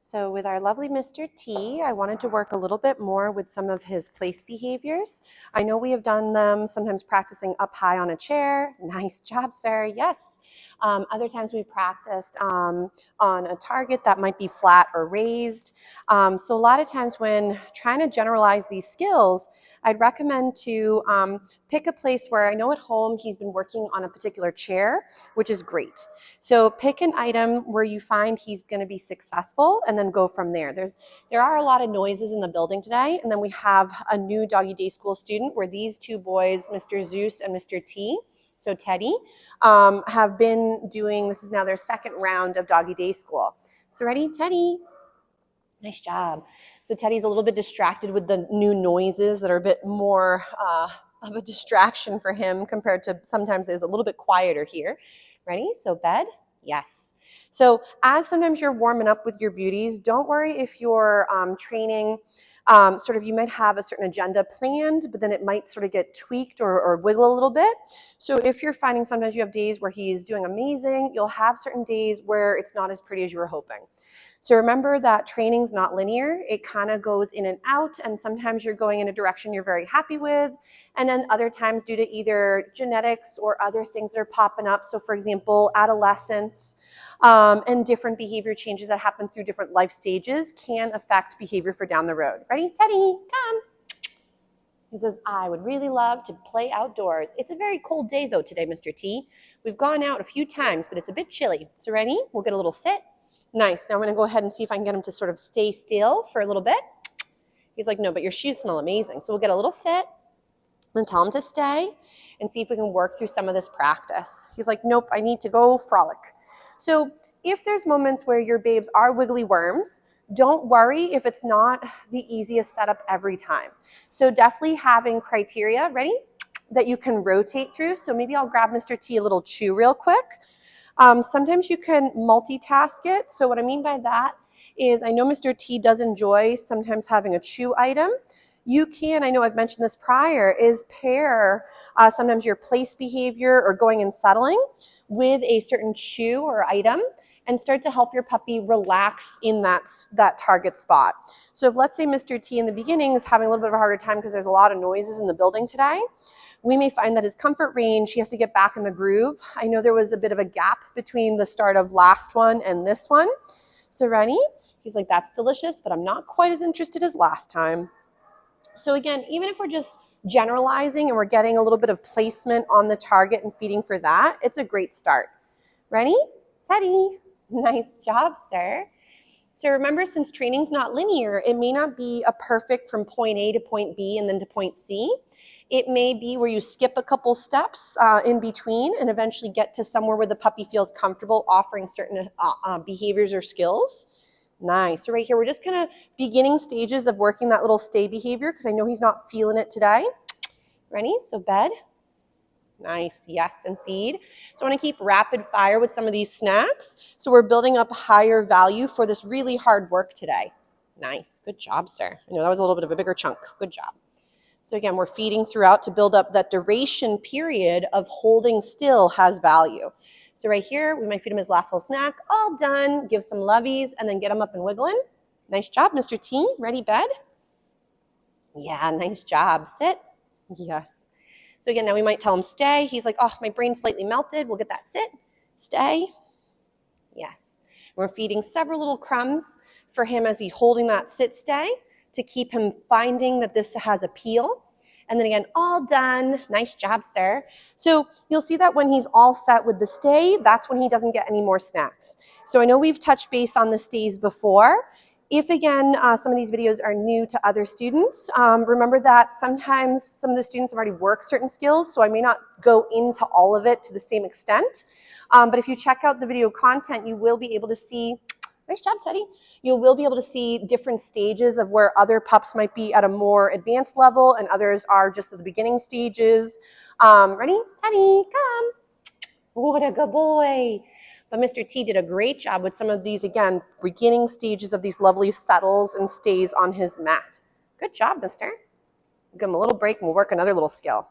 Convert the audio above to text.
So with our lovely Mr. T, I wanted to work a little bit more with some of his place behaviors. I know we have done them sometimes practicing up high on a chair. Nice job, sir. Yes. Other times we practiced on a target that might be flat or raised. So a lot of times when trying to generalize these skills, I'd recommend to pick a place where I know at home he's been working on a particular chair, which is great. So pick an item where you find he's going to be successful and then go from there. There are a lot of noises in the building today, and then we have a new doggy day school student where these two boys, Mr. Zeus and Mr. T, so Teddy, have been doing, this is now their second round of doggy day school. So ready, Teddy? Nice job. So Teddy's a little bit distracted with the new noises that are a bit more of a distraction for him compared to sometimes is a little bit quieter here. Ready? So bed? Yes. So as sometimes you're warming up with your beauties, don't worry if you're training sort of, you might have a certain agenda planned, but then it might sort of get tweaked or wiggle a little bit. So if you're finding sometimes you have days where he's doing amazing, you'll have certain days where it's not as pretty as you were hoping. So remember that training's not linear. It kind of goes in and out, and sometimes you're going in a direction you're very happy with, and then other times due to either genetics or other things that are popping up. So for example, adolescence and different behavior changes that happen through different life stages can affect behavior for down the road. Ready? Teddy, come. He says, I would really love to play outdoors. It's a very cold day though today, Mr. T. We've gone out a few times, but it's a bit chilly. So ready? We'll get a little sit. Nice. Now I'm going to go ahead and see if I can get him to sort of stay still for a little bit. He's like, no, but your shoes smell amazing. So we'll get a little sit and tell him to stay and see if we can work through some of this practice. He's like, nope, I need to go frolic. So if there's moments where your babes are wiggly worms, don't worry if it's not the easiest setup every time. So definitely having criteria, ready, that you can rotate through. So maybe I'll grab Mr. T a little chew real quick. Sometimes you can multitask it. So what I mean by that is I know Mr. T does enjoy sometimes having a chew item. You can, I know I've mentioned this prior, is pair sometimes your place behavior or going and settling with a certain chew or item and start to help your puppy relax in that target spot. So if let's say Mr. T in the beginning is having a little bit of a harder time because there's a lot of noises in the building today, we may find that his comfort range, he has to get back in the groove. I know there was a bit of a gap between the start of last one and this one. So ready? He's like, that's delicious, but I'm not quite as interested as last time. So again, even if we're just generalizing and we're getting a little bit of placement on the target and feeding for that, it's a great start. Ready? Teddy, nice job, sir. So remember, since training's not linear, it may not be a perfect from point A to point B and then to point C. It may be where you skip a couple steps in between and eventually get to somewhere where the puppy feels comfortable offering certain behaviors or skills. Nice. So right here, we're just kind of beginning stages of working that little stay behavior because I know he's not feeling it today. Ready? So bed. Nice, yes, and feed. So I want to keep rapid fire with some of these snacks. So we're building up higher value for this really hard work today. Nice, good job, sir. I know that was a little bit of a bigger chunk. Good job. So again, we're feeding throughout to build up that duration period of holding still has value. So right here, we might feed him his last little snack. All done. Give some lovies and then get him up and wiggling. Nice job, Mr. T. Ready, bed? Yeah, nice job. Sit. Yes. So again, now we might tell him stay. He's like, oh, my brain's slightly melted. We'll get that sit. Stay. Yes. We're feeding several little crumbs for him as he's holding that sit stay to keep him finding that this has appeal. And then again, all done. Nice job, sir. So you'll see that when he's all set with the stay, that's when he doesn't get any more snacks. So I know we've touched base on the stays before. If, again, some of these videos are new to other students, remember that sometimes some of the students have already worked certain skills, so I may not go into all of it to the same extent. But if you check out the video content, you will be able to see, nice job, Teddy. You will be able to see different stages of where other pups might be at a more advanced level and others are just at the beginning stages. Ready? Teddy, come. What a good boy. But Mr. T did a great job with some of these, again, beginning stages of these lovely settles and stays on his mat. Good job, mister. Give him a little break and we'll work another little skill.